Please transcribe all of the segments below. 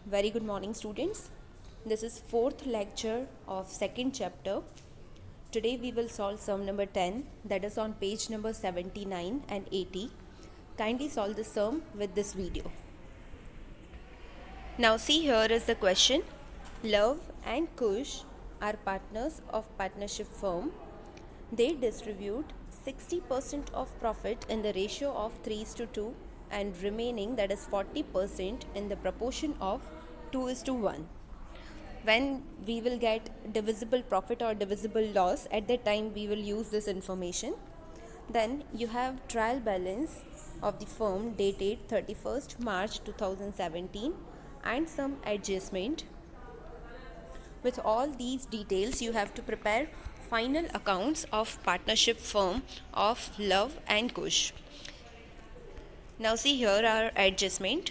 Very good morning, students. This is fourth lecture of second chapter. Today we will solve sum number 10, that is on page number 79 and 80. Kindly solve the sum with this video. Now see, here is the question. Love and Kush are partners of partnership firm. They distribute 60% of profit in the ratio of 3:2 and remaining, that is 40%, in the proportion of 2:1. When we will get divisible profit or divisible loss, at that time we will use this information. Then you have trial balance of the firm dated 31st March 2017 and some adjustment. With all these details, you have to prepare final accounts of partnership firm of Love and Kush. Now see, here are adjustment.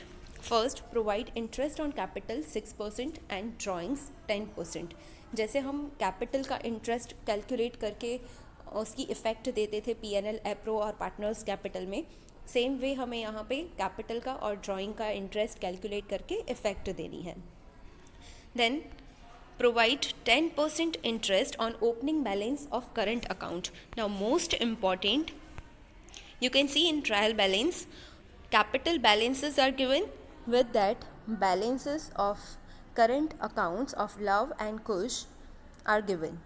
First, provide interest on capital 6% and drawings 10%. जैसे हम capital का interest calculate करके उसकी effect देते थे PNL, appro और partners capital में, same way हमें यहाँ पे कैपिटल का और ड्राइंग का इंटरेस्ट कैलकुलेट करके इफ़ेक्ट देनी है. Then provide 10% interest on opening balance of current account. Now most important, you can see in trial balance, capital balances are given, with that balances of current accounts of Love and Kush are given.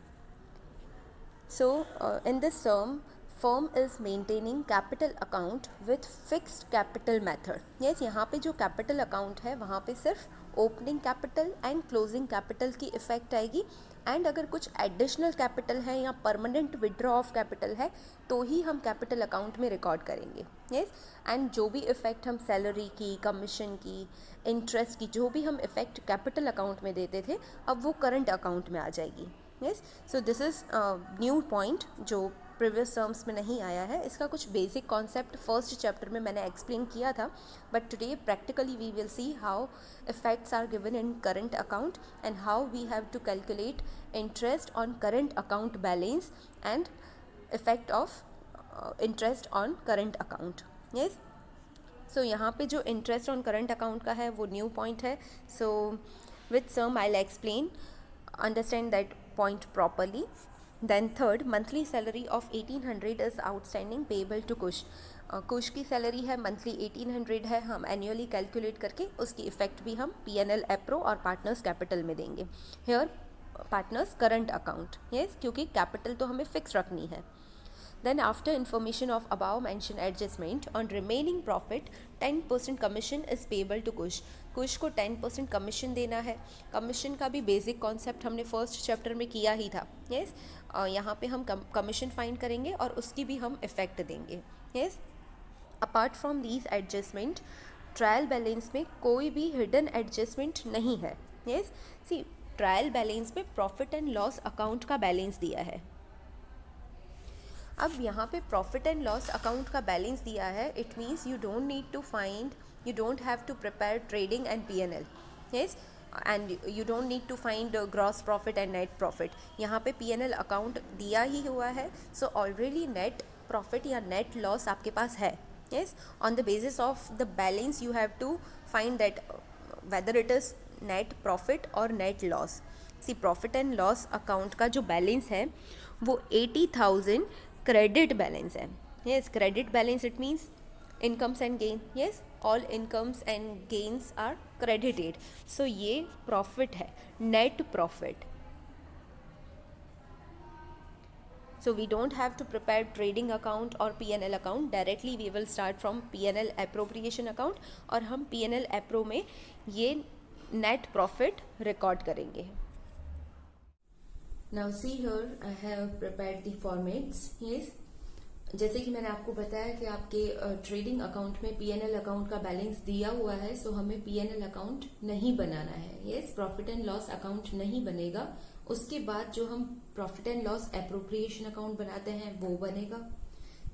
So in this sum, firm is maintaining capital account with fixed capital method. Yes, यहाँ पे जो capital account है वहाँ पे सिर्फ opening capital and closing capital की effect आएगी, and अगर कुछ एडिशनल कैपिटल है या परमानेंट विड्रॉ ऑफ कैपिटल है तो ही हम कैपिटल अकाउंट में रिकॉर्ड करेंगे. यस, एंड जो भी इफ़ेक्ट हम सैलरी की, कमीशन की, इंटरेस्ट की, जो भी हम इफ़ेक्ट कैपिटल अकाउंट में देते थे, अब वो करंट अकाउंट में आ जाएगी. Yes, so this is new point जो प्रीवियस टर्म्स में नहीं आया है. इसका कुछ बेसिक कॉन्सेप्ट फर्स्ट चैप्टर में मैंने एक्सप्लेन किया था, but today practically we will see how effects are given in current account and how we have to calculate interest on current account balance and effect of interest on current account. Yes, so यहाँ पे जो interest on current account का है वो new point है. So with some I'll explain, understand that point properly. Then third, monthly salary of 1800 is outstanding payable to Kush. कुश की salary है monthly 1800 है, हम एनुअली कैलकुलेट करके उसकी इफ़ेक्ट भी हम PNL, एप्रो और पार्टनर्स कैपिटल में देंगे. Here partners current account, yes, क्योंकि कैपिटल तो हमें फिक्स रखनी है. Then after information of above mention adjustment on remaining profit 10% commission is payable to Kush. Kush को 10% कमीशन देना है. कमीशन का भी बेसिक कॉन्सेप्ट हमने फर्स्ट चैप्टर में किया ही था. यस, यहाँ पे हम कमीशन फाइंड करेंगे और उसकी भी हम इफ़ेक्ट देंगे. Yes, apart from these adjustment, trial balance में कोई भी हिडन एडजस्टमेंट नहीं है. यस, सी, ट्रायल बैलेंस में प्रॉफिट एंड लॉस अकाउंट का बैलेंस दिया है. अब यहाँ पे प्रॉफिट एंड लॉस अकाउंट का बैलेंस दिया है, it means you don't need to find, you don't have to prepare trading and PNL. Yes, and you don't need to find gross profit and net profit. यहाँ पे PNL account दिया ही हुआ है, so already net profit या net loss आपके पास है. Yes, on the basis of the balance you have to find that whether it is net profit or net loss. See, profit and loss account का जो balance है वो 80,000 credit balance है. Yes, credit balance it means incomes and gain. Yes, all incomes and gains are credited. So ये profit है, net profit. So we don't have to prepare trading account or PNL account. Directly we will start from PNL appropriation account और हम PNL appro में ये net profit record करेंगे. Now see, here I have prepared the formats. Yes, जैसे कि मैंने आपको बताया कि आपके ट्रेडिंग अकाउंट में PNL अकाउंट का बैलेंस दिया हुआ है, सो हमें PNL अकाउंट नहीं बनाना है. Yes, profit and loss account नहीं बनेगा. उसके बाद जो हम profit and loss appropriation account बनाते हैं वो बनेगा.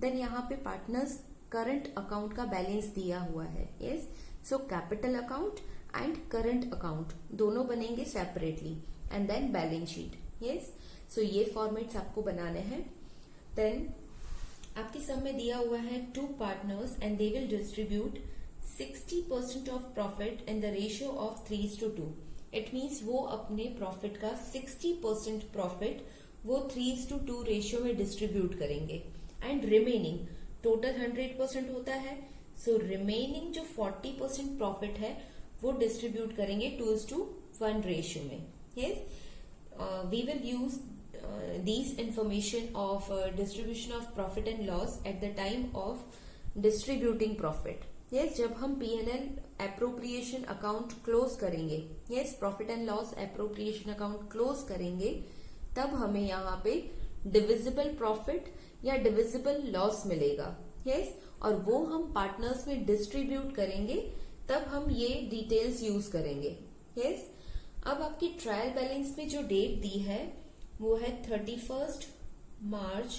देन यहाँ पे पार्टनर्स करंट अकाउंट का बैलेंस दिया हुआ है. Yes, so capital account and current account दोनों बनेंगे separately, and then balance sheet. Yes, so ये फॉर्मेट्स आपको बनाने हैं. देन आपके सम में दिया हुआ है 2 partners and they will distribute 60% of profit in the ratio of 3:2. It means वो अपने प्रॉफिट का 60% प्रॉफिट वो 3:2 रेशियो में डिस्ट्रीब्यूट करेंगे. एंड रिमेनिंग टोटल 100% होता है, सो रिमेनिंग जो 40% प्रॉफिट है वो डिस्ट्रीब्यूट करेंगे 2:1 रेशियो में. Yes, we will use these information of distribution of profit and loss at the time of distributing profit. Yes, जब हम P&L appropriation account close करेंगे, yes, profit and loss appropriation account close करेंगे, तब हमें यहाँ पे divisible profit या divisible loss मिलेगा. yes, और वो हम पार्टनर्स में डिस्ट्रीब्यूट करेंगे, तब हम ये डिटेल्स यूज करेंगे. yes, अब आपकी ट्रायल बैलेंस में जो डेट दी है वो है 31 मार्च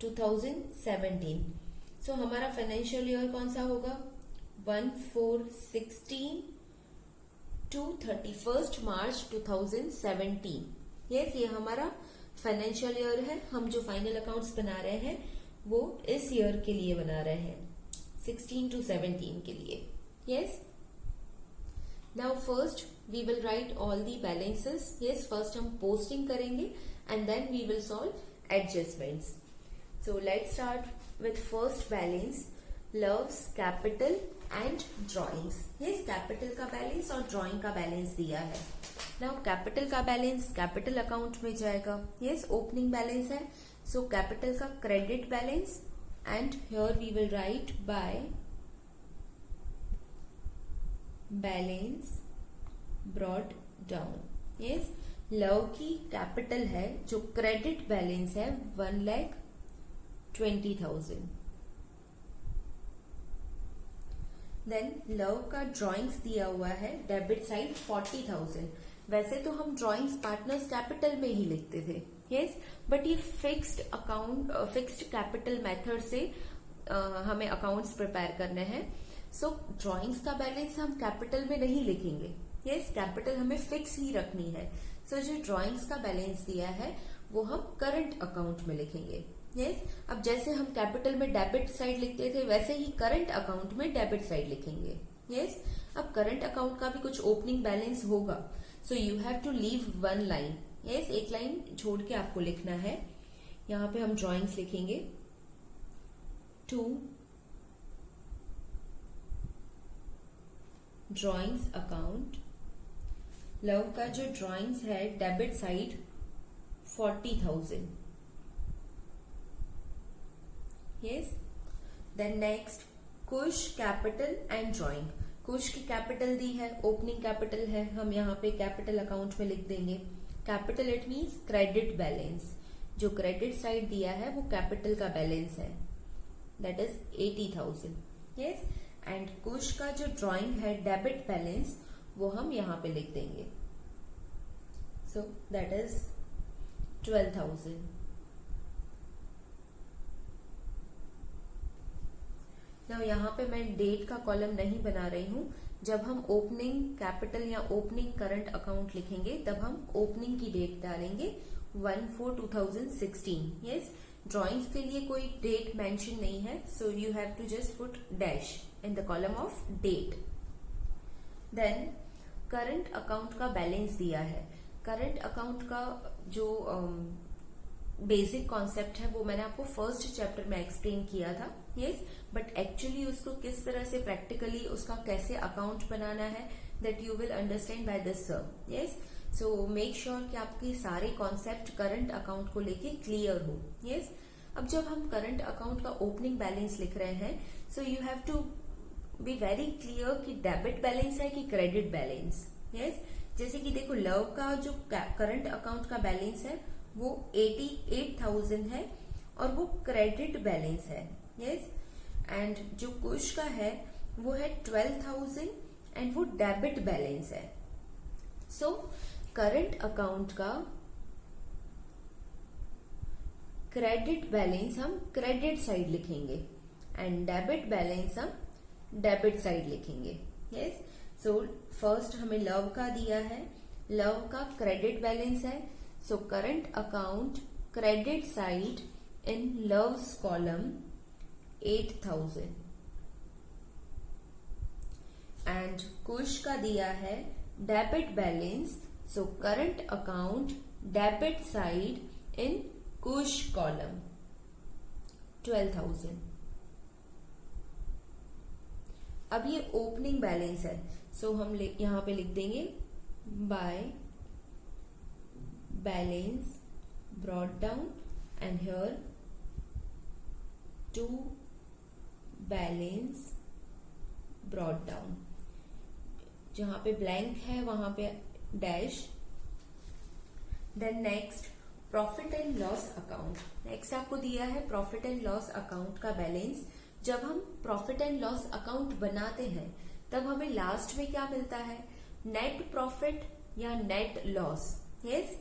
2017. सो हमारा फाइनेंशियल ईयर कौन सा होगा? 1/4/16 to 31 मार्च 2017. यस, ये हमारा फाइनेंशियल ईयर है. हम जो फाइनल अकाउंट्स बना रहे हैं वो इस ईयर के लिए बना रहे हैं, 16 to 17 के लिए. Yes, now first we will write all the balances. Yes, first हम पोस्टिंग करेंगे and then we will solve adjustments. So let's start with first balance, Love's capital and drawings. Yes, capital का balance और drawing का balance दिया है. Now capital का balance capital account में जाएगा. Yes, ओपनिंग बैलेंस है, so capital का credit balance, and here we will write by balance brought down. Yes, love की कैपिटल है, जो क्रेडिट बैलेंस है 1,20,000. देन लव का ड्रॉइंग्स दिया हुआ है डेबिट साइड 40,000. वैसे तो हम ड्रॉइंग्स पार्टनर्स कैपिटल में ही लिखते थे. यस, बट ये fixed account fixed capital method से हमें अकाउंट्स प्रिपेयर करने हैं. सो ड्रॉइंग्स का बैलेंस हम कैपिटल में नहीं लिखेंगे. यस, कैपिटल हमें फिक्स ही रखनी है. सो जो ड्रॉइंग्स का बैलेंस दिया है वो हम करंट अकाउंट में लिखेंगे. यस, अब जैसे हम कैपिटल में डेबिट साइड लिखते थे वैसे ही करंट अकाउंट में डेबिट साइड लिखेंगे. यस, अब करंट अकाउंट का भी कुछ ओपनिंग बैलेंस होगा, so you have to leave one line. Yes, एक लाइन छोड़ के आपको लिखना है. यहाँ पे हम ड्रॉइंग्स लिखेंगे. टू ड्रॉइंग्स अकाउंट, लव का जो ड्रॉइंग्स है debit side 40,000. Yes, then next Kush capital and drawing. Kush की कैपिटल दी है, ओपनिंग कैपिटल है, हम यहाँ पे कैपिटल अकाउंट में लिख देंगे. Capital it means credit balance. जो क्रेडिट साइड दिया है वो कैपिटल का बैलेंस है, that is 80,000. Yes, and Kush का जो ड्रॉइंग है डेबिट बैलेंस वो हम यहाँ पे लिख देंगे. So that is 12,000. नाउ यहाँ पे मैं डेट का कॉलम नहीं बना रही हूँ. जब हम ओपनिंग कैपिटल या ओपनिंग करंट अकाउंट लिखेंगे तब हम ओपनिंग की डेट डालेंगे 1/4/2016. यस, ड्रॉइंग्स के लिए कोई डेट मेंशन नहीं है, so you have to just put dash in the column of date. Then current account का बैलेंस दिया है. करंट अकाउंट का जो बेसिक कॉन्सेप्ट है वो मैंने आपको फर्स्ट चैप्टर में एक्सप्लेन किया था. यस, बट एक्चुअली उसको किस तरह से प्रैक्टिकली उसका कैसे अकाउंट बनाना है that you will understand by this sir. Yes, so make sure कि आपके सारे कॉन्सेप्ट करंट अकाउंट को लेके क्लियर हो. यस, अब जब हम करंट अकाउंट का ओपनिंग बैलेंस लिख रहे हैं, so you have to be very clear कि डेबिट बैलेंस है कि क्रेडिट बैलेंस. यस, जैसे कि देखो लव का जो करंट अकाउंट का बैलेंस है वो 88,000 है और वो क्रेडिट बैलेंस है. यस, एंड जो कुश का है वो है 12,000 एंड वो डेबिट बैलेंस है. सो करंट अकाउंट का क्रेडिट बैलेंस हम क्रेडिट साइड लिखेंगे एंड डेबिट बैलेंस हम डेबिट साइड लिखेंगे. यस, सो फर्स्ट हमें लव का दिया है, लव का क्रेडिट बैलेंस है, so current account credit side in Luv's column 8,000. And Kush का दिया है debit balance, so current account debit side in Kush column 12,000। अब ये ओपनिंग बैलेंस है, सो हम यहां पे लिख देंगे by balance brought down and here to balance brought down. जहां पे ब्लैंक है वहां पे dash. Then next profit and loss account. Next आपको दिया है प्रॉफिट एंड लॉस अकाउंट का बैलेंस। जब हम प्रॉफिट एंड लॉस अकाउंट बनाते हैं तब हमें लास्ट में क्या मिलता है, नेट प्रॉफिट या नेट लॉस। यस,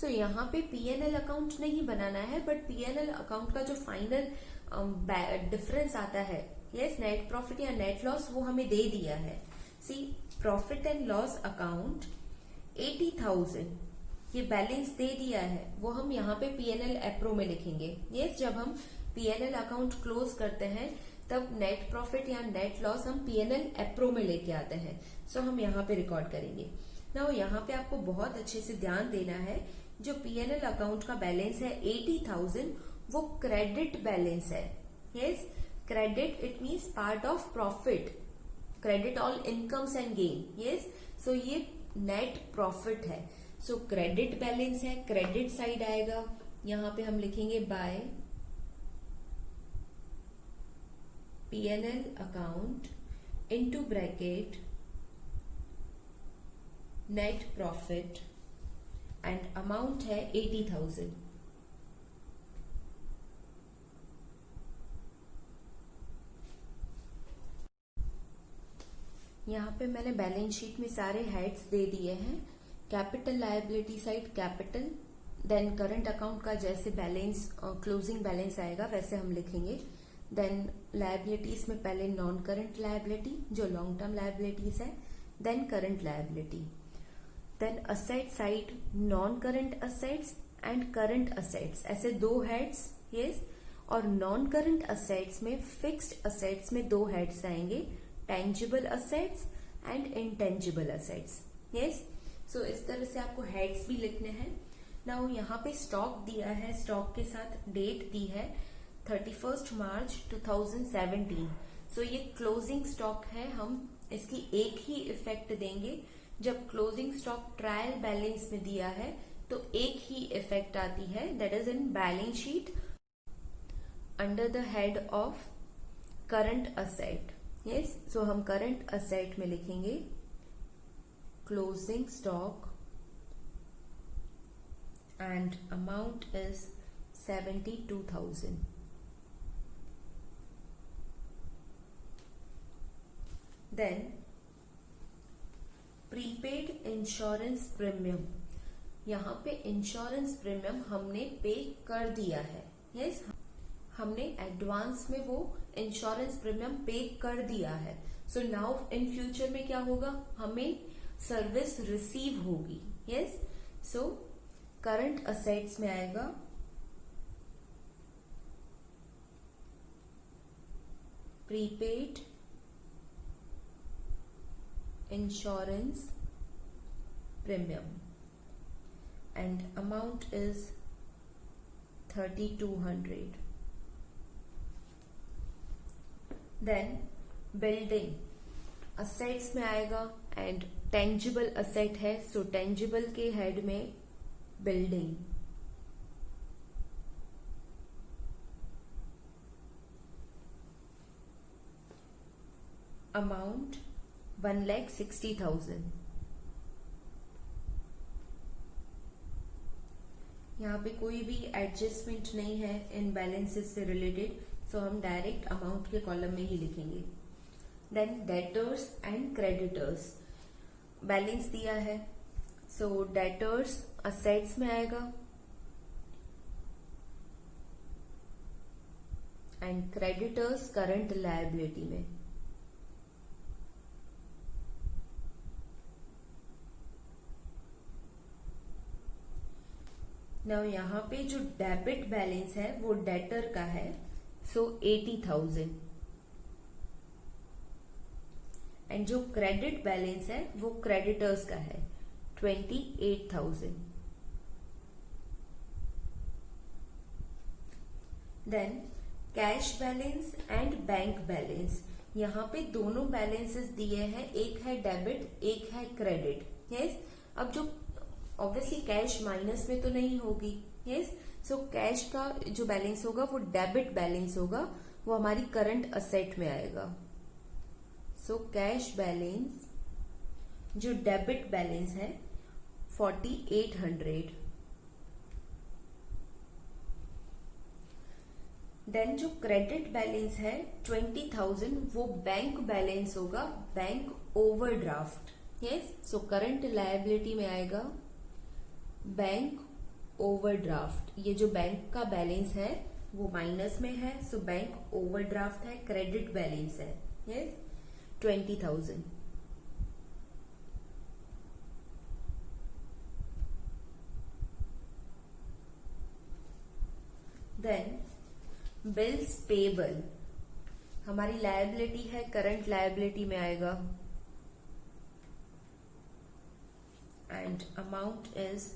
सो यहाँ पे पीएनएल अकाउंट नहीं बनाना है, बट पीएनएल अकाउंट का जो फाइनल डिफरेंस आता है, यस, नेट प्रॉफिट या नेट लॉस, वो हमें दे दिया है। सी प्रॉफिट एंड लॉस अकाउंट 80,000 ये बैलेंस दे दिया है, वो हम यहाँ पे पीएनएल एप्रो में लिखेंगे। यस, जब हम पीएनएल अकाउंट क्लोज करते हैं तब नेट प्रॉफिट या नेट लॉस हम पीएनएल एप्रो में लेके आते हैं, सो हम यहाँ पे रिकॉर्ड करेंगे। नाउ यहाँ पे आपको बहुत अच्छे से ध्यान देना है, जो पीएनएल अकाउंट का बैलेंस है 80,000 वो क्रेडिट बैलेंस है। Yes, credit it means part of profit, credit all incomes and gain. Yes, so ये नेट प्रॉफिट है, सो क्रेडिट बैलेंस है, क्रेडिट साइड आएगा। यहां पे हम लिखेंगे by PNL account into bracket net profit and amount है 80,000। यहाँ पे मैंने बैलेंस शीट में सारे हेड्स दे दिए हैं। Capital liability side capital, then current account का जैसे बैलेंस क्लोजिंग बैलेंस आएगा वैसे हम लिखेंगे। देन लायबिलिटीज में पहले नॉन करंट लायबिलिटी जो लॉन्ग टर्म लायबिलिटीज है, then current liability, then asset side non current assets and current assets, ऐसे दो हेड्स। यस, और नॉन करंट असेट्स में फिक्स्ड असेट्स में दो हेड्स आएंगे, tangible assets and intangible assets. Yes, so इस तरह से आपको हेड्स भी लिखने हैं। नाउ यहाँ पे स्टॉक दिया है, स्टॉक के साथ डेट दी है 31 मार्च 2017। सो ये क्लोजिंग स्टॉक है, हम इसकी एक ही इफेक्ट देंगे। जब क्लोजिंग स्टॉक ट्रायल बैलेंस में दिया है तो एक ही इफेक्ट आती है, that is in balance sheet under the head of current asset. Yes, so हम करंट असेट में लिखेंगे closing stock and amount is 72,000। Then prepaid insurance premium, यहाँ पे इंश्योरेंस प्रीमियम हमने पे कर दिया है। यस, हमने एडवांस में वो इंश्योरेंस प्रीमियम पे कर दिया है। सो नाउ इन फ्यूचर में क्या होगा, हमें सर्विस रिसीव होगी। यस, सो करंट असेट्स में आएगा prepaid insurance premium and amount is 3,200। Then building assets में आएगा एंड टेंजिबल असेट है, सो टेंजिबल के हेड में बिल्डिंग। अमाउंट 1,60,000। यहाँ पे कोई भी एडजस्टमेंट नहीं है इन बैलेंसेस से रिलेटेड, सो हम डायरेक्ट अमाउंट के कॉलम में ही लिखेंगे। Then debtors and creditors balance दिया है, सो डेटर्स असेट्स में आएगा एंड क्रेडिटर्स करंट लायबिलिटी में। नाउ यहाँ पे जो डेबिट बैलेंस है वो डेटर का है, सो 80,000। एंड जो क्रेडिट बैलेंस है वो क्रेडिटर्स का है 28,000। Then cash balance and bank balance, यहाँ पे दोनों बैलेंसेस दिए हैं, एक है डेबिट एक है क्रेडिट। यस, अब जो ऑब्वियसली कैश माइनस में तो नहीं होगी। यस, सो कैश का जो बैलेंस होगा वो डेबिट बैलेंस होगा, वो हमारी करंट असेट में आएगा। सो कैश बैलेंस जो डेबिट बैलेंस है 4800। देन जो क्रेडिट बैलेंस है 20,000, वो बैंक बैलेंस होगा, bank overdraft. Yes, so current liability में आएगा बैंक ओवरड्राफ्ट। ये जो बैंक का बैलेंस है वो माइनस में है, सो बैंक ओवरड्राफ्ट है, क्रेडिट बैलेंस है। यस, 20,000। देन बिल्स पेबल हमारी लायबिलिटी है, करंट लायबिलिटी में आएगा, and amount is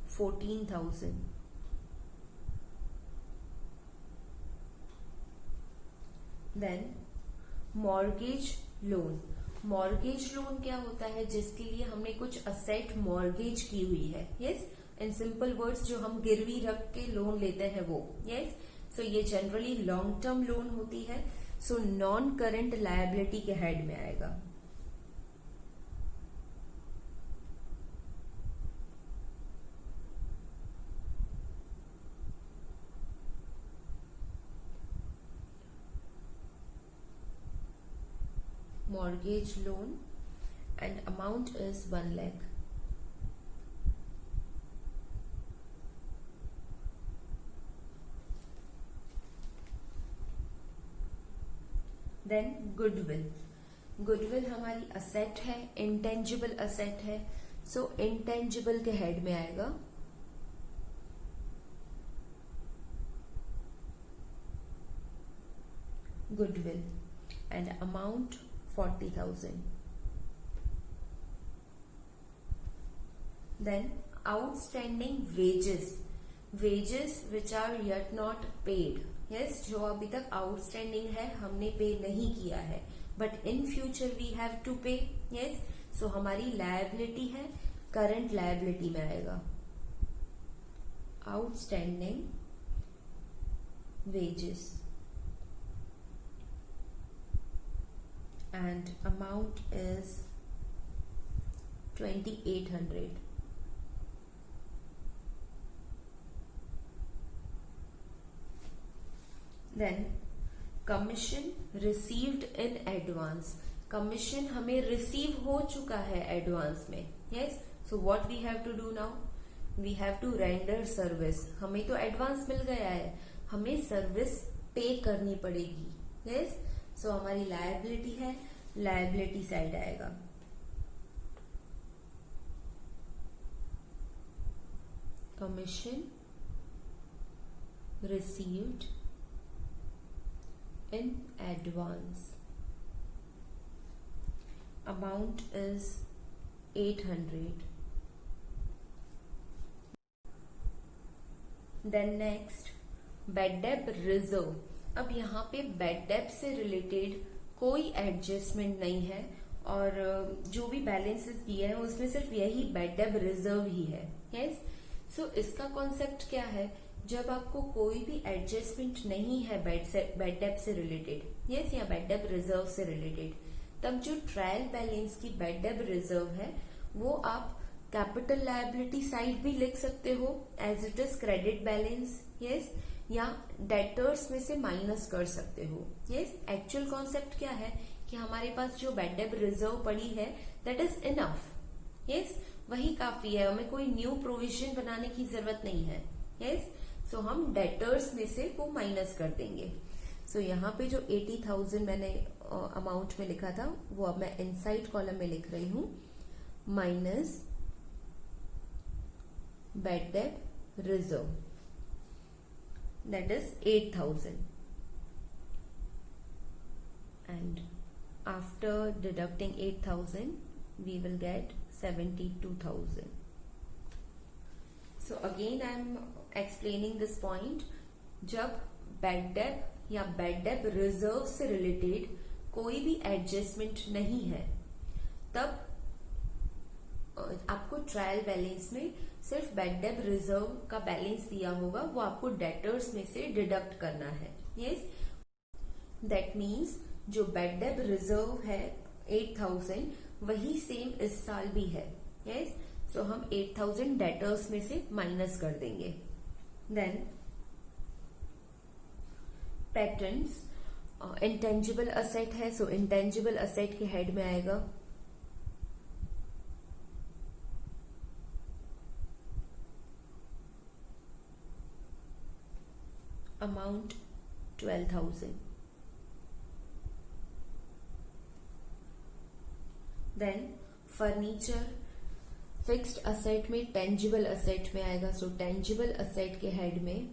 14,000। Then mortgage loan. Mortgage loan क्या होता है? जिसके लिए हमने कुछ असेट मॉर्गेज की हुई है। यस, इन सिंपल वर्ड्स जो हम गिरवी रख के लोन लेते हैं वो। यस, सो ये जनरली लॉन्ग टर्म लोन होती है, सो नॉन करंट लायबिलिटी के हेड में आएगा। Mortgage loan and amount is 1 lakh. Then goodwill. Goodwill हमारी असेट है, इंटेंजिबल असेट है, सो इंटेंजिबल के हेड में आएगा। Goodwill and amount 40,000. Then outstanding wages. Wages which are yet not paid. Yes, जो अभी तक outstanding है, हमने पे नहीं किया है, but in future we have to pay. Yes, so हमारी liability है, current liability में आएगा। Outstanding wages and amount is 2,800. Then commission received in advance. Commission हमें receive हो चुका है advance में. Yes, so what we have to do now? We have to render service. हमें तो advance मिल गया है, हमें service pay करनी पड़ेगी. Yes, so हमारी liability है, liability side आएगा। Commission received in advance. Amount is 800. Then next, bad debt reserve. अब यहाँ पे bad debt से रिलेटेड कोई एडजस्टमेंट नहीं है, और जो भी बैलेंसेस दिए हैं उसमें सिर्फ यही bad debt reserve ही है। यस, सो इसका कॉन्सेप्ट क्या है? जब आपको कोई भी एडजस्टमेंट नहीं है बैड डेब्ट से रिलेटेड, यस, या बैड डेब्ट रिजर्व से रिलेटेड, तब जो ट्रायल बैलेंस की बैड डेब्ट रिजर्व है वो आप कैपिटल लायबिलिटी साइड भी लिख सकते हो as it is credit balance. Yes, या डेटर्स में से माइनस कर सकते हो। यस, एक्चुअल कॉन्सेप्ट क्या है कि हमारे पास जो बैड डेब्ट रिजर्व पड़ी है दैट इज इनफ। यस, वही काफी है, हमें कोई न्यू प्रोविजन बनाने की जरूरत नहीं है। यस, सो हम डेटर्स में से वो माइनस कर देंगे। सो यहाँ पे जो 80,000 मैंने अमाउंट में लिखा था वो अब मैं इनसाइड कॉलम में लिख रही हूं, माइनस बैड डेब्ट reserve, that is 8,000। after deducting 8,000 we will get 72,000. So again I am explaining this point. जब बैड डेब या बैड डेब रिजर्व से रिलेटेड कोई भी एडजस्टमेंट नहीं है तब आपको ट्रायल बैलेंस में सिर्फ बैड डेब रिजर्व का बैलेंस दिया होगा, वो आपको डेटर्स में से डिडक्ट करना है. यस, दैट मीन्स जो बैड डेब रिजर्व है 8,000 वही सेम इस साल भी है. यस, सो हम 8,000 डेटर्स में से माइनस कर देंगे. देन पैटर्न्स, इंटेंजिबल असेट है, सो इंटेंजिबल असेट के हेड में आएगा amount 12,000. Then furniture fixed asset में टेंजिबल असेट में आएगा, सो टेंजिबल असेट के हेड में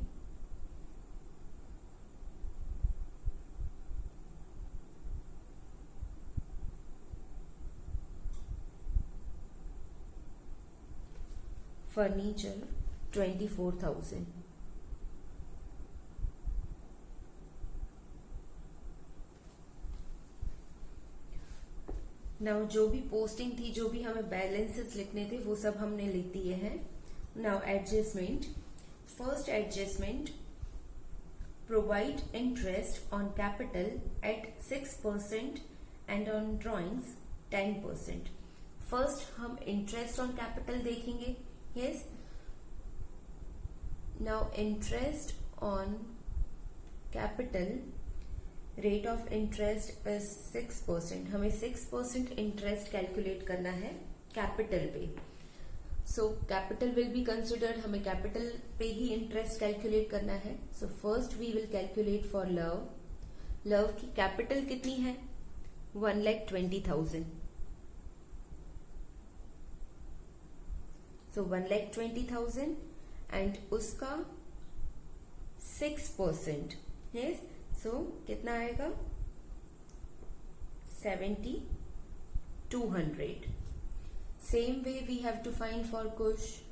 फर्नीचर 24,000. नाउ जो भी पोस्टिंग थी, जो भी हमें बैलेंसेस लिखने थे वो सब हमने लिख दिए हैं. Now adjustment. First adjustment, provide interest on capital at 6% and on drawings 10%. First हम इंटरेस्ट ऑन कैपिटल देखेंगे. Yes, now interest on capital rate of interest is 6%. हमें 6% इंटरेस्ट कैलकुलेट करना है कैपिटल पे. So capital will be considered, हमें capital पे ही interest calculate करना है. So first we will calculate for Luv. Luv की कैपिटल कितनी है? 1,20,000. सो 1,20,000 एंड उसका 6%. यस, सो कितना आएगा? 7,200. Same way we have to find for Kush.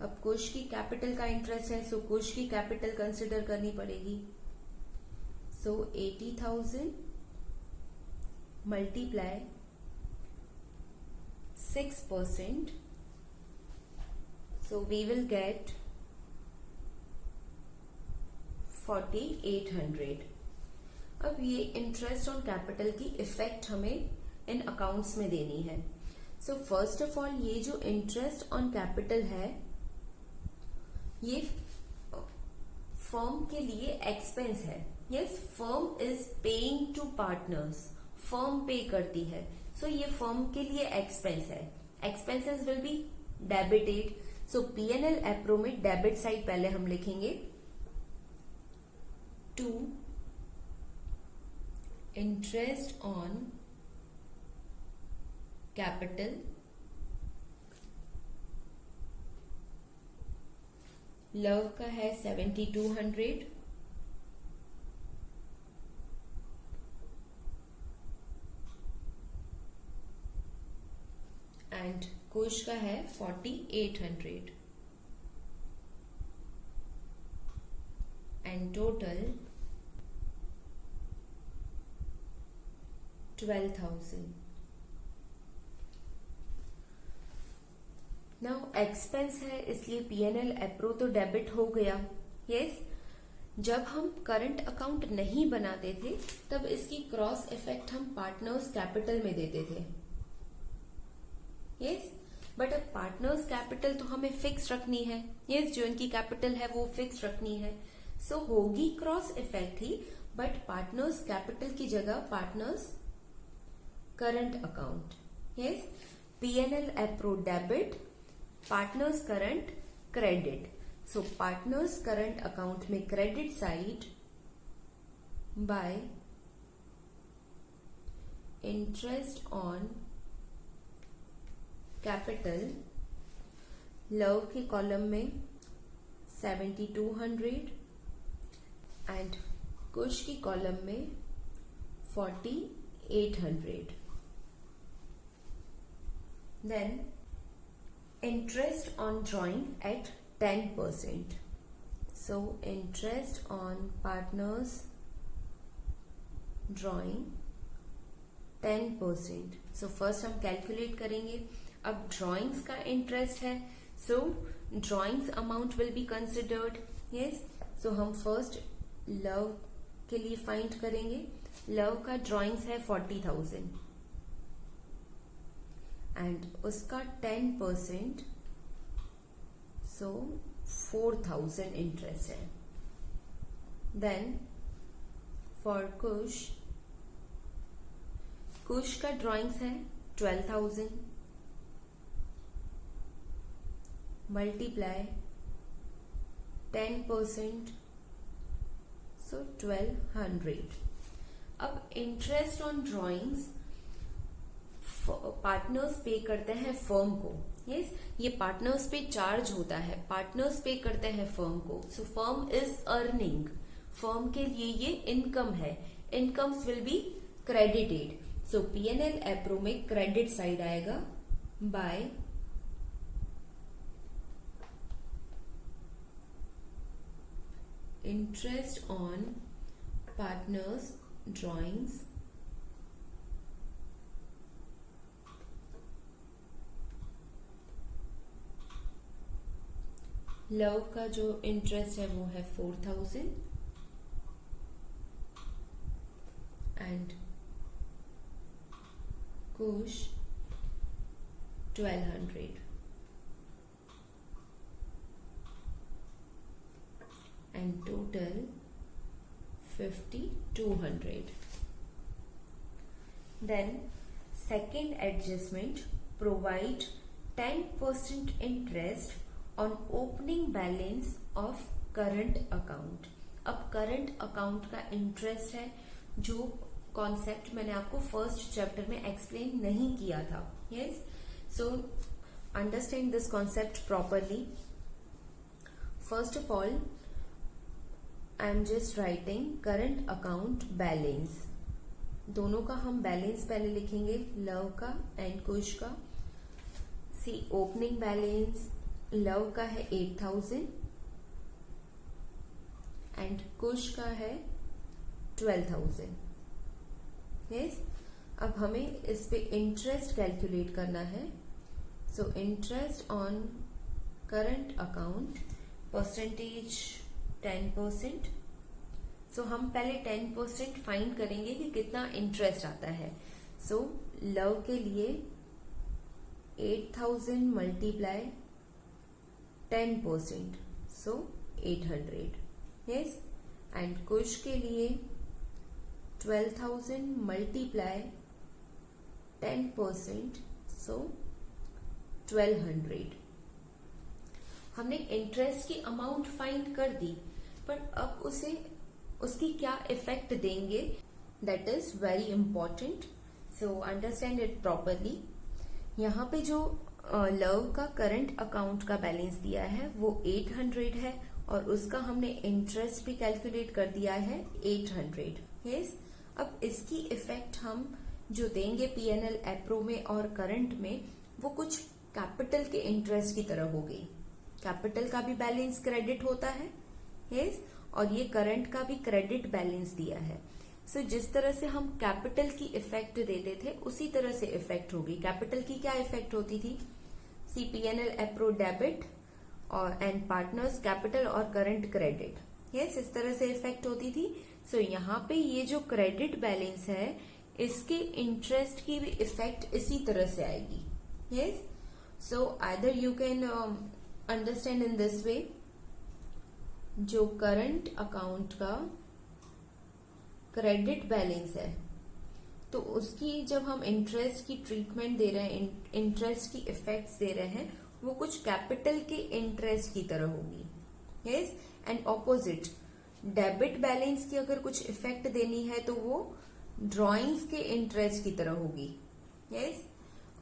अब कुश की कैपिटल का इंटरेस्ट है, सो कुश की कैपिटल कंसिडर करनी पड़ेगी. सो 80,000 multiply 6%, so we will get 4,800. अब ये इंटरेस्ट ऑन कैपिटल की इफेक्ट हमें इन अकाउंट्स में देनी है. सो फर्स्ट ऑफ ऑल ये जो इंटरेस्ट ऑन कैपिटल है ये फर्म के लिए एक्सपेंस है. Yes, firm is paying to partners. Firm pay करती है, सो ये फर्म के लिए एक्सपेंस है. Expenses will be debited. So P&L appro में डेबिट साइड पहले हम लिखेंगे to interest on capital Luv का है 7,200 एंड कुश का है 4,800 एंड टोटल 12,000. नाउ एक्सपेंस है इसलिए P&L एप्रो तो डेबिट हो गया. यस, जब हम करंट अकाउंट नहीं बनाते थे तब इसकी क्रॉस इफेक्ट हम पार्टनर्स कैपिटल में देते थे. यस, बट अब पार्टनर्स कैपिटल तो हमें फिक्स रखनी है. यस, जो इनकी कैपिटल है वो फिक्स रखनी है. सो होगी क्रॉस इफेक्ट ही, बट पार्टनर्स कैपिटल की जगह partners current account. Yes, P&L appro debit, partners current credit. So partners current account में credit side by interest on capital Luv के कॉलम में 7,200 एंड कुश की कॉलम में 4800. Then interest on drawing at 10%. So interest on partners drawing 10%. So first हम calculate करेंगे. अब drawings का interest है, so drawings amount will be considered. Yes, so हम फर्स्ट लव के लिए फाइंड करेंगे. लव का ड्रॉइंग्स है 40,000 एंड उसका 10%, सो 4,000 इंटरेस्ट है. देन फॉर कुश का ड्रॉइंग्स है 12,000 मल्टीप्लाई 10%, सो 1,200. अब इंटरेस्ट ऑन ड्रॉइंग्स पार्टनर्स पे करते हैं फर्म को. यस, ये पार्टनर्स पे चार्ज होता है, पार्टनर्स पे करते हैं फर्म को. सो फर्म इज अर्निंग, फर्म के लिए ये इनकम है. Incomes will be credited. So P&L appro में क्रेडिट साइड आएगा bye interest on partners drawings love का जो इंटरेस्ट है वो है 4,000 and Kush 1,200 and total 5,200. Then second adjustment, provide 10% interest on opening balance of current account. अब current account का interest है, जो कॉन्सेप्ट मैंने आपको फर्स्ट चैप्टर में एक्सप्लेन नहीं किया था. Yes, so understand this concept properly. First of all I am just writing current account balance. दोनों का हम बैलेंस पहले लिखेंगे, लव का एंड कुश का. सी ओपनिंग बैलेंस लव का है 8,000 एंड कुश का है 12,000. यस, अब हमें इस पे इंटरेस्ट कैलकुलेट करना है. So interest on current account percentage 10%. सो हम पहले 10% फाइंड करेंगे कि कितना इंटरेस्ट आता है. सो लव के लिए 8,000 मल्टीप्लाई 10%, सो 800. यस, एंड कुश के लिए 12,000 मल्टीप्लाई 10%, सो 1,200. हमने इंटरेस्ट की अमाउंट फाइंड कर दी, पर अब उसकी क्या इफेक्ट देंगे, that is very important. So understand it properly. यहाँ पे जो लव का करंट अकाउंट का बैलेंस दिया है वो 800 है और उसका हमने इंटरेस्ट भी कैलकुलेट कर दिया है 800. यस, अब इसकी इफेक्ट हम जो देंगे P&L एप्रो में और करंट में, वो कुछ कैपिटल के इंटरेस्ट की तरह होगी. कैपिटल का भी बैलेंस क्रेडिट होता है. यस, और ये करंट का भी क्रेडिट बैलेंस दिया है. सो जिस तरह से हम कैपिटल की इफेक्ट देते थे उसी तरह से इफेक्ट होगी. कैपिटल की क्या इफेक्ट होती थी? सी P&L एप्रो डेबिट और एंड पार्टनर्स कैपिटल और करंट क्रेडिट. यस, इस तरह से इफेक्ट होती थी. सो यहाँ पे ये जो क्रेडिट बैलेंस है इसके इंटरेस्ट की भी इफेक्ट इसी तरह से आएगी. Yes, so either you can understand in this way. जो करंट अकाउंट का क्रेडिट बैलेंस है तो उसकी जब हम इंटरेस्ट की ट्रीटमेंट दे रहे हैं, इंटरेस्ट की इफेक्ट्स दे रहे हैं, वो कुछ कैपिटल के इंटरेस्ट की तरह होगी. Yes, and opposite debit balance की अगर कुछ इफेक्ट देनी है तो वो ड्रॉइंग्स के इंटरेस्ट की तरह होगी. यस,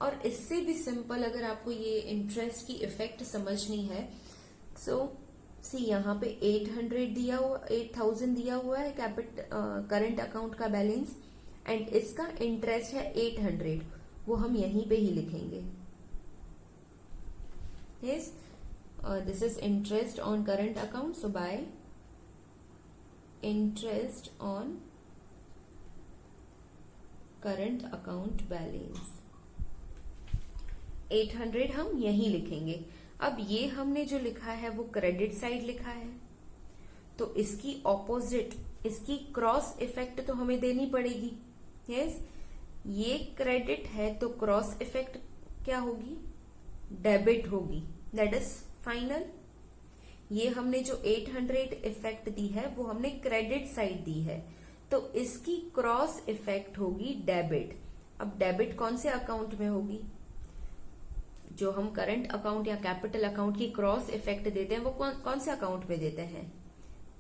और इससे भी सिंपल अगर आपको ये इंटरेस्ट की इफेक्ट समझनी है, सो सी यहाँ पे 800 दिया हुआ 8,000 दिया हुआ है करंट अकाउंट का बैलेंस एंड इसका इंटरेस्ट है 800, वो हम यहीं पे ही लिखेंगे. Yes, this is interest on current account, so bye interest on current account balance 800 हम यहीं लिखेंगे. अब ये हमने जो लिखा है वो क्रेडिट साइड लिखा है, तो इसकी ऑपोजिट, इसकी क्रॉस इफेक्ट तो हमें देनी पड़ेगी. यस, ये क्रेडिट है तो क्रॉस इफेक्ट क्या होगी, डेबिट होगी. That is final. ये हमने जो 800 इफेक्ट दी है वो हमने क्रेडिट साइड दी है, तो इसकी क्रॉस इफेक्ट होगी डेबिट. अब डेबिट कौन से अकाउंट में होगी, जो हम करंट अकाउंट या कैपिटल अकाउंट की क्रॉस इफेक्ट देते हैं वो कौन से अकाउंट में देते हैं,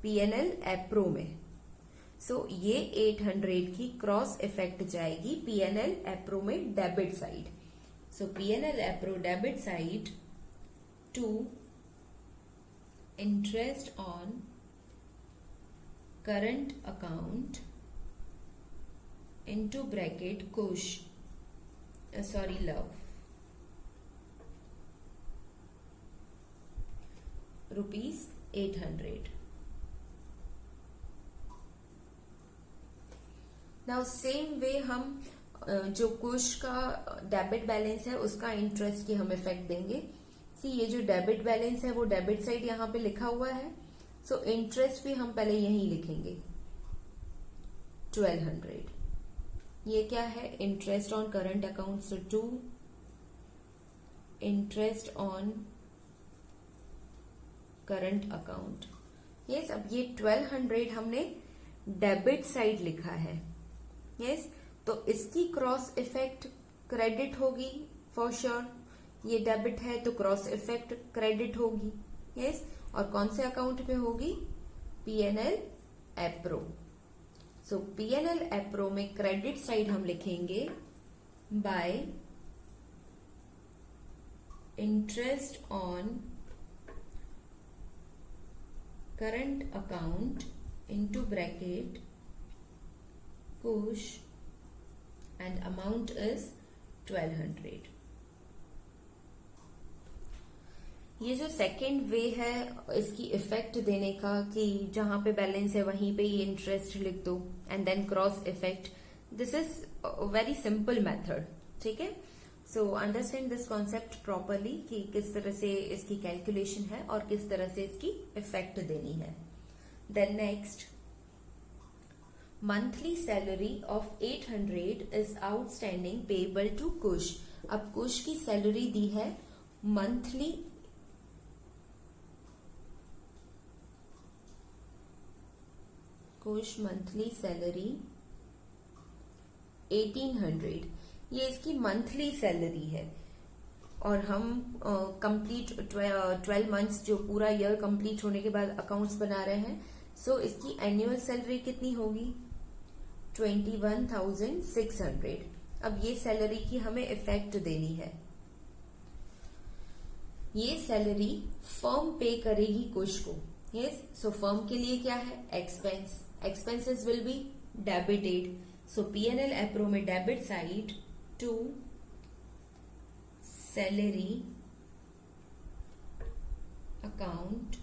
पीएनएल एप्रो में. सो ये 800 की क्रॉस इफेक्ट जाएगी पीएनएल एप्रो में debit side. So PNL appro debit side to interest on current account into bracket Kush, sorry Luv, ₹800. Now same way हम जो कुश का डेबिट बैलेंस है उसका इंटरेस्ट की हम इफेक्ट देंगे. सी, ये जो डेबिट बैलेंस है वो डेबिट साइड यहाँ पे लिखा हुआ है, सो इंटरेस्ट भी हम पहले यहीं लिखेंगे 1200. ये क्या है, interest on current account, so to interest on current account. Yes, अब ये 1200 हमने डेबिट साइड लिखा है. यस, तो इसकी क्रॉस इफेक्ट क्रेडिट होगी फॉर श्योर. ये डेबिट है तो क्रॉस इफेक्ट क्रेडिट होगी. यस, और कौन से अकाउंट में होगी, पीएनएल एप्रो. सो पीएनएल एप्रो में क्रेडिट साइड हम लिखेंगे bye interest on current account into bracket push and amount is 1200. ये जो सेकेंड वे है इसकी इफेक्ट देने का कि जहां पे बैलेंस है वहीं पे ही इंटरेस्ट लिख दो and then cross effect, this is very simple method. ठीक है, so understand this concept properly कि किस तरह से इसकी कैलकुलेशन है और किस तरह से इसकी इफेक्ट देनी है. Then next, monthly salary of 800 is outstanding payable to Kush. अब कुश की सैलरी दी है मंथली, कुश मंथली सैलरी 1800. ये इसकी मंथली सैलरी है और हम कंप्लीट 12 मंथ्स जो पूरा ईयर कंप्लीट होने के बाद अकाउंट्स बना रहे हैं. सो इसकी एनुअल सैलरी कितनी होगी, 21,600. अब ये सैलरी की हमें इफेक्ट देनी है. ये सैलरी फर्म पे करेगी कुश को. यस, सो फर्म के लिए क्या है, expense, expenses will be debited. So PNL appro में debit side to salary account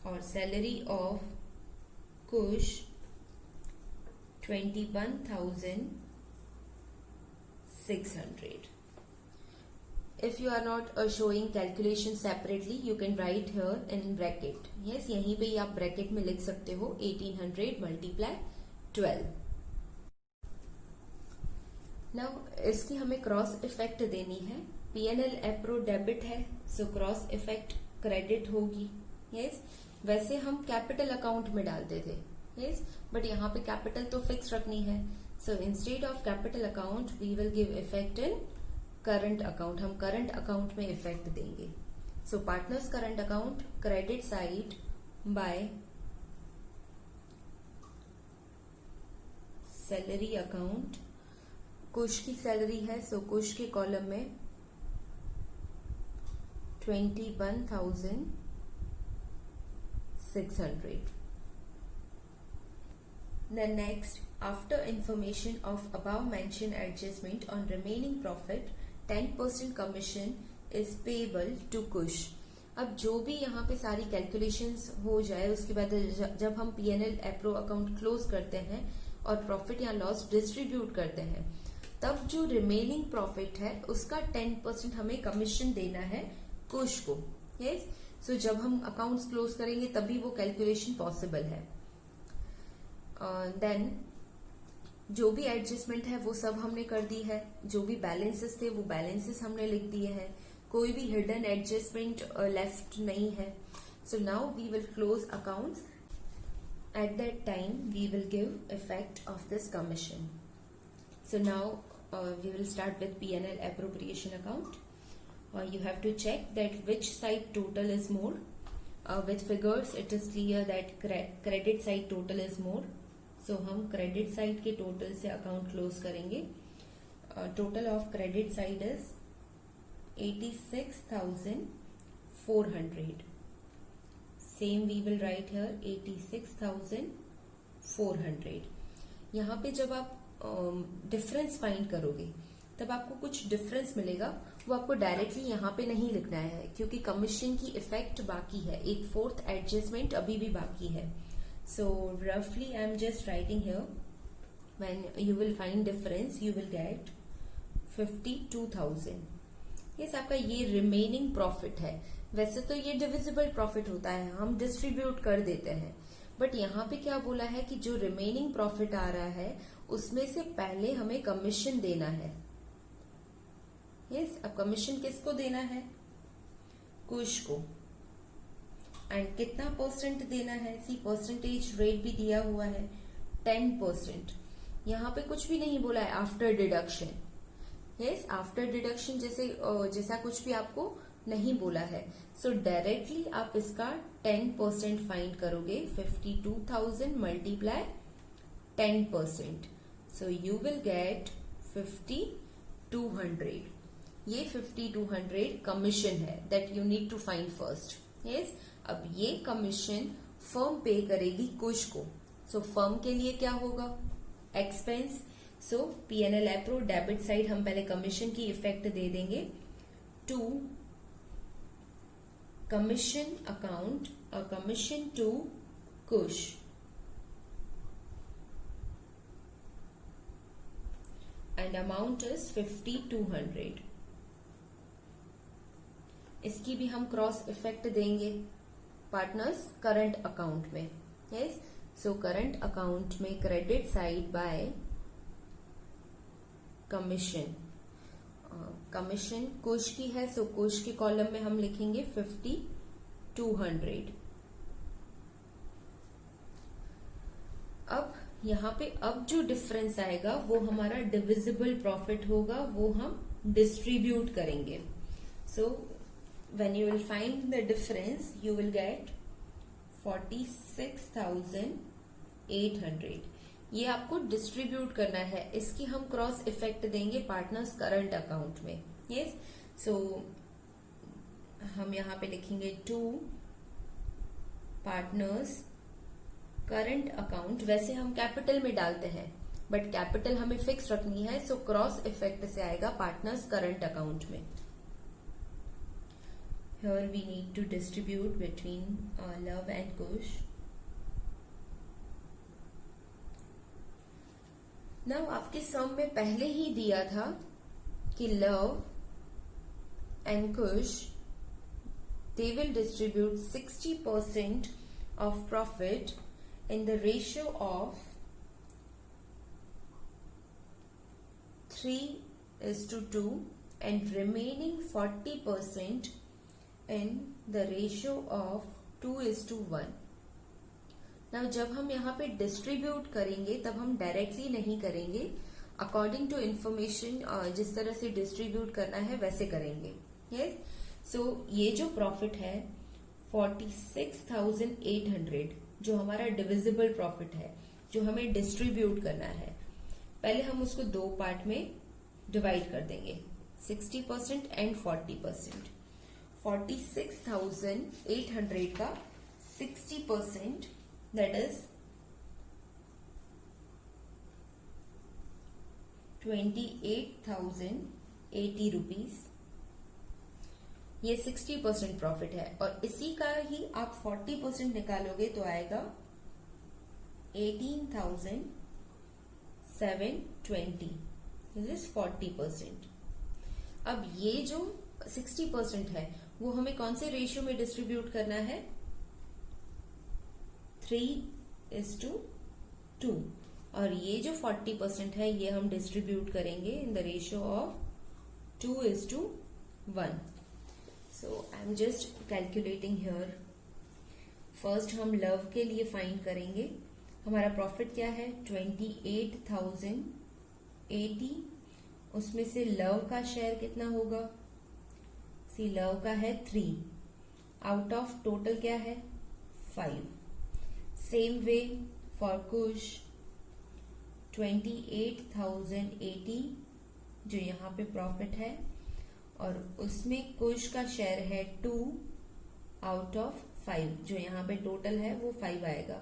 और salary of Kush 21,600. If you are not showing calculation separately, you can write here in bracket. Yes, यहीं पे ही आप bracket में लिख सकते हो 1800 multiply 12. Now इसकी हमें क्रॉस इफेक्ट देनी है. पीएनएल एप्रो डेबिट है, सो क्रॉस इफेक्ट क्रेडिट होगी. यस, वैसे हम कैपिटल अकाउंट में डालते थे. यस, बट यहाँ पे कैपिटल तो फिक्स रखनी है. So instead of capital account we will give effect in current account. हम करंट अकाउंट में इफेक्ट देंगे. So partners current account credit side by salary account. Kush की सैलरी है, सो कुश के कॉलम में 21,600. The next, after information of above mentioned adjustment on remaining profit, 10% commission is payable to Kush. अब जो भी यहाँ पे सारी कैलकुलेशंस हो जाए उसके बाद जब हम P&L एप्रो अकाउंट क्लोज करते हैं और प्रॉफिट या लॉस डिस्ट्रीब्यूट करते हैं, तब जो रिमेनिंग प्रॉफिट है उसका 10% हमें कमीशन देना है कुश को. यस, सो जब हम अकाउंट्स क्लोज करेंगे तभी वो कैलकुलेशन पॉसिबल है. देन जो भी एडजस्टमेंट है वो सब हमने कर दी है, जो भी बैलेंसेस थे वो बैलेंसेस हमने लिख दिए हैं, कोई भी हिडन एडजस्टमेंट लेफ्ट नहीं है. So now we will close accounts. At that time we will give effect of this commission. So now we will start with P&L appropriation account. You have to check that which side total is more. With figures it is clear that credit side total is more. So हम credit side के total से account close करेंगे. Total of credit side is 86,400. Same we will write here 86,400. यहाँ पे जब आप difference find करोगे तब आपको कुछ डिफरेंस मिलेगा, वो आपको डायरेक्टली यहाँ पे नहीं लिखना है क्योंकि कमीशन की इफेक्ट बाकी है, 1/4 एडजस्टमेंट अभी भी बाकी है. सो रफली I am just writing here, when you will find difference you will get 52,000. Yes, आपका ये रिमेनिंग प्रॉफिट है. वैसे तो ये डिविजिबल प्रॉफिट होता है, हम डिस्ट्रीब्यूट कर देते हैं, बट यहाँ पे क्या बोला है कि जो रिमेनिंग प्रॉफिट आ रहा है उसमें से पहले हमें कमीशन देना है. यस, अब कमीशन किसको देना है? कुश को. एंड कितना परसेंट देना है? सी परसेंटेज रेट भी दिया हुआ है 10%. यहाँ पे कुछ भी नहीं बोला है after deduction. Yes, after deduction जैसा कुछ भी आपको नहीं बोला है. सो डायरेक्टली आप इसका 10% फाइंड करोगे. 52,000 multiply 10%. So you will get 5,200. ये 5,200 कमीशन है that you need to find first. Yes, अब ये कमीशन फर्म पे करेगी कुश को. So फर्म के लिए क्या होगा? Expense. So P&L appro debit side हम पहले कमीशन की इफेक्ट दे देंगे टू कमीशन अकाउंट और commission to Kush. And amount is 5,200. इसकी भी हम क्रॉस इफेक्ट देंगे पार्टनर्स करंट अकाउंट में. यस, सो करंट अकाउंट में credit side by commission. Commission Kush की है, सो कुश के कॉलम में हम लिखेंगे 5,200. अब यहाँ पे अब जो डिफरेंस आएगा वो हमारा डिविजिबल प्रॉफिट होगा, वो हम डिस्ट्रीब्यूट करेंगे. So when you will find the difference you will get 46,800. ये आपको डिस्ट्रीब्यूट करना है. इसकी हम क्रॉस इफेक्ट देंगे पार्टनर्स करंट अकाउंट में. यस, सो हम यहाँ पे लिखेंगे टू पार्टनर्स करंट अकाउंट. वैसे हम कैपिटल में डालते हैं बट कैपिटल हमें फिक्स रखनी है, सो क्रॉस इफेक्ट से आएगा पार्टनर्स करंट अकाउंट में. Here we need to distribute between Luv and Kush. Now आपके सम में पहले ही दिया था कि Luv and Kush they will distribute 60% of profit in the ratio of 3:2 and remaining 40% in the ratio of 2:1. Now जब हम यहाँ पे डिस्ट्रीब्यूट करेंगे तब हम डायरेक्टली नहीं करेंगे, अकॉर्डिंग टू इंफॉर्मेशन जिस तरह से डिस्ट्रीब्यूट करना है वैसे करेंगे. यस, सो ये जो प्रॉफिट है 46,800 जो हमारा डिविजिबल प्रॉफिट है, जो हमें डिस्ट्रीब्यूट करना है, पहले हम उसको दो पार्ट में डिवाइड कर देंगे, 60% एंड 40%. 46,800 का 60% दैट इज 28,080 रुपीज। ये 60% प्रॉफिट है और इसी का ही आप 40% निकालोगे तो आएगा 18,720। This is 40%। अब ये जो 60% है वो हमें कौन से रेशियो में डिस्ट्रीब्यूट करना है? 3:2। और ये जो 40% है ये हम डिस्ट्रीब्यूट करेंगे in the ratio of 2:1। So I am just calculating here. First हम लव के लिए फाइंड करेंगे। हमारा प्रॉफिट क्या है? 28,080। उसमें से लव का शेयर कितना होगा? सी लव का है 3 आउट ऑफ टोटल क्या है? 5। सेम वे फॉर कुश 28,080 जो यहाँ पे प्रॉफिट है और उसमें कुश का शेयर है 2 आउट ऑफ 5 जो यहाँ पे टोटल है वो 5 आएगा।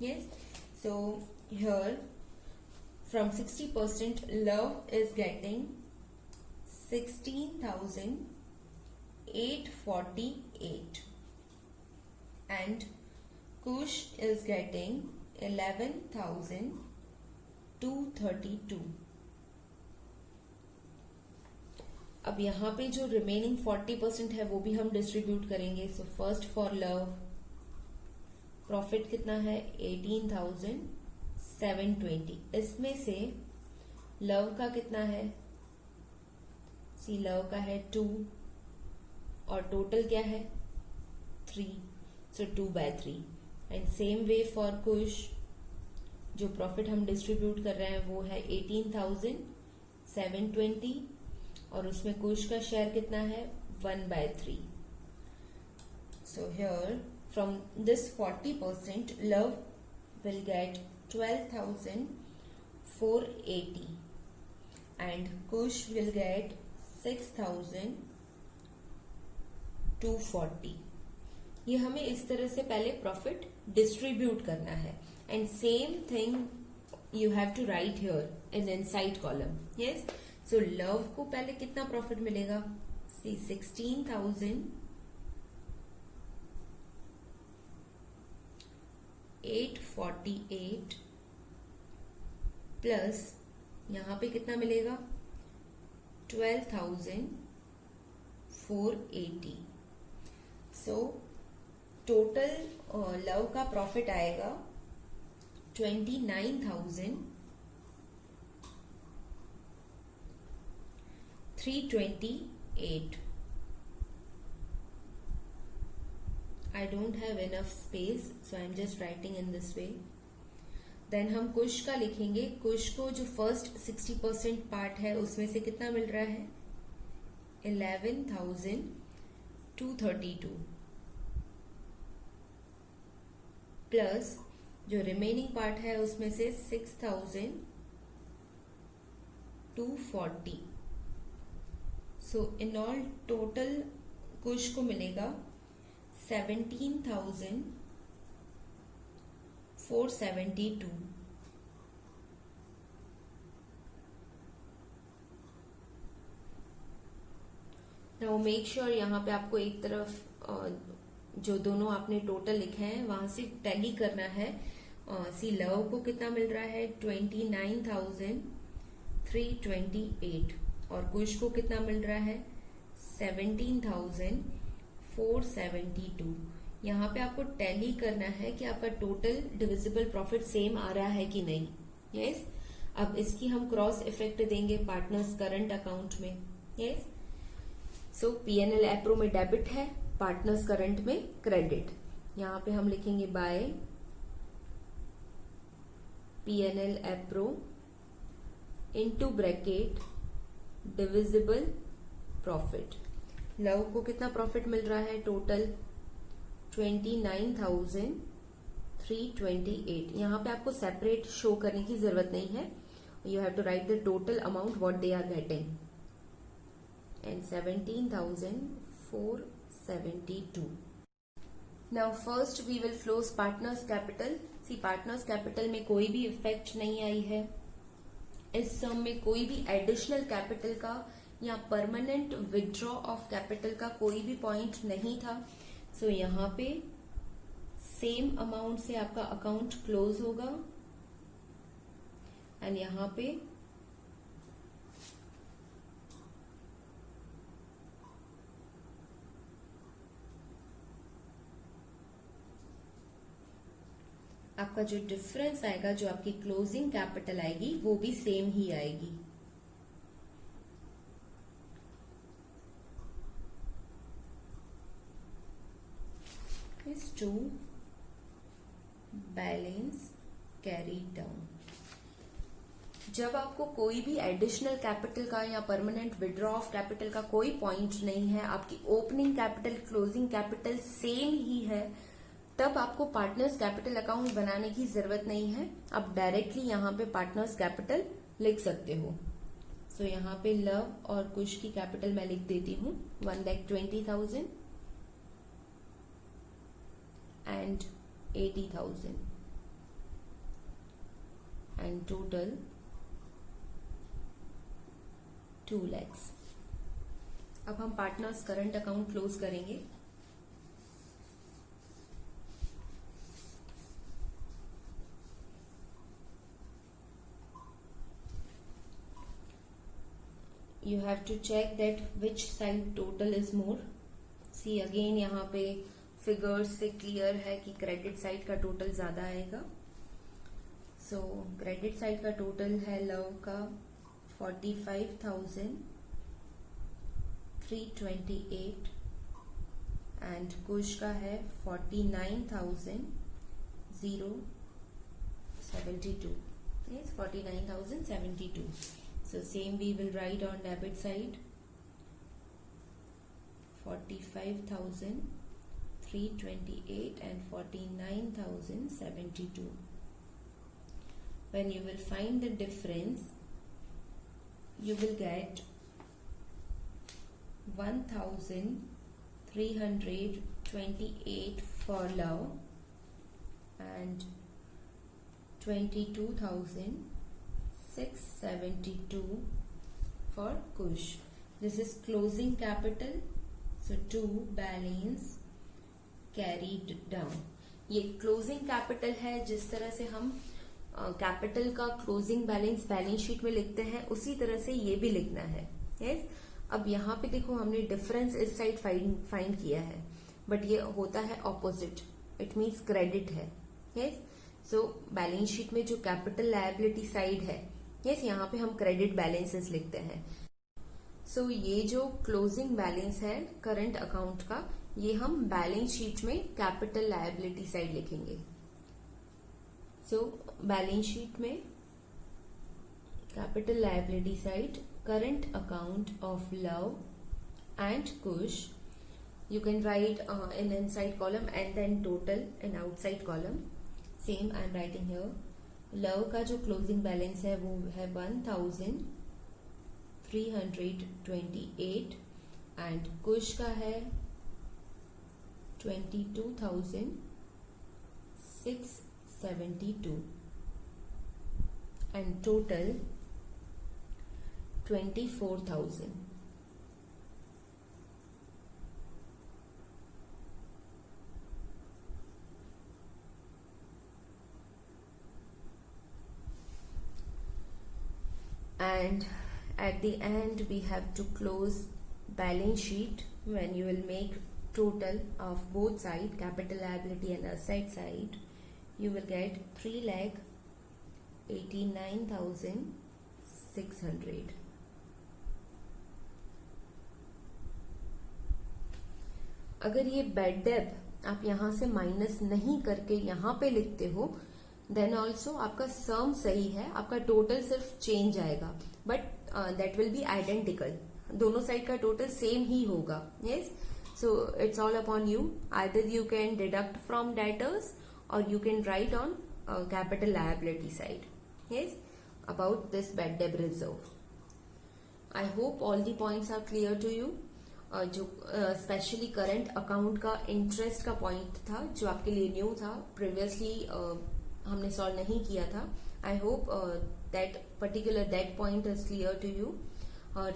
Yes, so here from 60% love is getting 16,848 and kush is getting 11,232। अब यहाँ पे जो रिमेनिंग 40% है वो भी हम डिस्ट्रीब्यूट करेंगे। So first for love profit कितना है? 18,720। इसमें से लव का कितना है? सी लव का है 2 और टोटल क्या है? 3। सो 2/3। एंड सेम वे फॉर कुश जो प्रॉफिट हम डिस्ट्रीब्यूट कर रहे हैं वो है 18,720 और उसमें कुश का शेयर कितना है? 1/3। So here from this 40% love will get 12,480 and kush will get 6,240। ये हमें इस तरह से पहले प्रॉफिट डिस्ट्रीब्यूट करना है and same thing you have to write here in inside column. Yes, so Luv को पहले कितना प्रॉफिट मिलेगा? सी 16,848 प्लस यहां पे कितना मिलेगा? 12,480। सो टोटल लव का प्रॉफिट आएगा 29,328। I don't have enough space, so I'm just writing in this way. Then हम कुश का लिखेंगे। कुश को जो फर्स्ट 60% पार्ट है उसमें से कितना मिल रहा है? 11,232 प्लस जो रिमेनिंग पार्ट है उसमें से 6,240। सो इन ऑल टोटल कुश को मिलेगा 17,472। नाउ मेक श्योर यहाँ पे आपको एक तरफ जो दोनों आपने टोटल लिखे हैं वहां से टैली करना है। सी लव को कितना मिल रहा है? 29,328 और कुश को कितना मिल रहा है? 17,472। यहाँ पे आपको टैली करना है कि आपका टोटल डिविजिबल प्रॉफिट सेम आ रहा है कि नहीं। यस, अब इसकी हम क्रॉस इफेक्ट देंगे पार्टनर्स करंट अकाउंट में। यस, सो पीएनएल एप्रो में डेबिट है, पार्टनर्स करंट में क्रेडिट। यहाँ पे हम लिखेंगे by PNL appro into bracket divisible profit. Luv को कितना प्रॉफिट मिल रहा है? टोटल 29,328। यहाँ पे आपको सेपरेट शो करने की जरूरत नहीं है। You have to write the total amount what they are getting and 17,472। Now first we will close partners capital. See partners capital में कोई भी इफेक्ट नहीं आई है। इस सम में कोई भी एडिशनल कैपिटल का या परमानेंट विथड्रॉ ऑफ कैपिटल का कोई भी पॉइंट नहीं था। सो यहाँ पे सेम अमाउंट से आपका अकाउंट क्लोज होगा एंड यहाँ पे आपका जो डिफरेंस आएगा, जो आपकी क्लोजिंग कैपिटल आएगी, वो भी सेम ही आएगी। Is to balance carry down. जब आपको कोई भी एडिशनल कैपिटल का या परमानेंट विड्रॉ ऑफ कैपिटल का कोई पॉइंट नहीं है, आपकी opening capital closing capital same ही है, तब आपको पार्टनर्स कैपिटल अकाउंट बनाने की जरूरत नहीं है। आप डायरेक्टली यहाँ पे पार्टनर्स कैपिटल लिख सकते हो। सो यहाँ पे लव और कुश की कैपिटल मैं लिख देती हूँ 1,20,000 एंड 80,000 एंड टोटल 2 lakhs। अब हम पार्टनर्स करंट अकाउंट क्लोज करेंगे। You have to check that which side total is more. See again यहाँ पे फिगर्स से क्लियर है कि क्रेडिट साइड का टोटल ज्यादा आएगा। सो क्रेडिट साइड का टोटल है लव का 45,328 एंड कुश का है 49,072। Yes, 49,072. So same we will write on debit side 45,328 and 49,072. When you will find the difference, you will get 1,328 for love and 22,672 for kush. This is closing capital, so to balance carried down. ये closing capital है, जिस तरह से हम capital का closing balance balance sheet में लिखते हैं, उसी तरह से ये भी लिखना है। yes? अब यहाँ पे देखो हमने डिफरेंस इस साइड फाइंड किया है, बट ये होता है ऑपोजिट, इट मीन्स क्रेडिट है। yes? सो बैलेंस शीट में जो कैपिटल लायबिलिटी साइड है, yes, यहाँ पे हम क्रेडिट बैलेंसेस लिखते हैं। सो ये जो क्लोजिंग बैलेंस है करंट अकाउंट का, ये हम बैलेंस शीट में कैपिटल लायबिलिटी साइड लिखेंगे। सो बैलेंस शीट में capital liability side current account of love and kush, you can write in inside column and then total in outside column. Same I am writing here. love का जो closing balance है वो है 1,328 and kush का है 22,672 and total 24,000. And at the end we have to close balance sheet when you will make total of both side, capital liability and asset side. You will get 3,89,600. अगर ये bad डेब आप यहाँ से minus नहीं करके यहाँ पे लिखते हो, देन ऑल्सो आपका सम सही है, आपका टोटल सिर्फ चेंज आएगा, but that will be identical, दोनों साइड का टोटल सेम ही होगा। Yes, so it's all upon you, either you can deduct from debtors और you can write on capital liability side. Yes, about this bad debt reserve. I hope all the points are clear to you. जो specially current account का interest का point था, जो आपके लिए new था, previously हमने सॉल्व नहीं किया था, I hope that point is clear to you.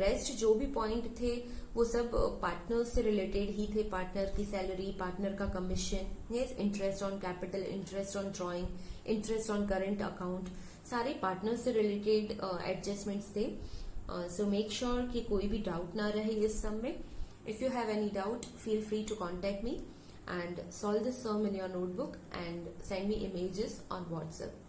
Rest जो भी पॉइंट थे वो सब पार्टनर्स से रिलेटेड ही थे. पार्टनर की सैलरी, पार्टनर का commission, yes, interest on capital, interest on drawing, interest on current account, सारे पार्टनर्स से रिलेटेड एडजस्टमेंट्स थे. सो मेक श्योर कि कोई भी डाउट ना रहे इस सम में. If you have any doubt, feel free to contact me and solve this sum in your notebook and send me images on WhatsApp.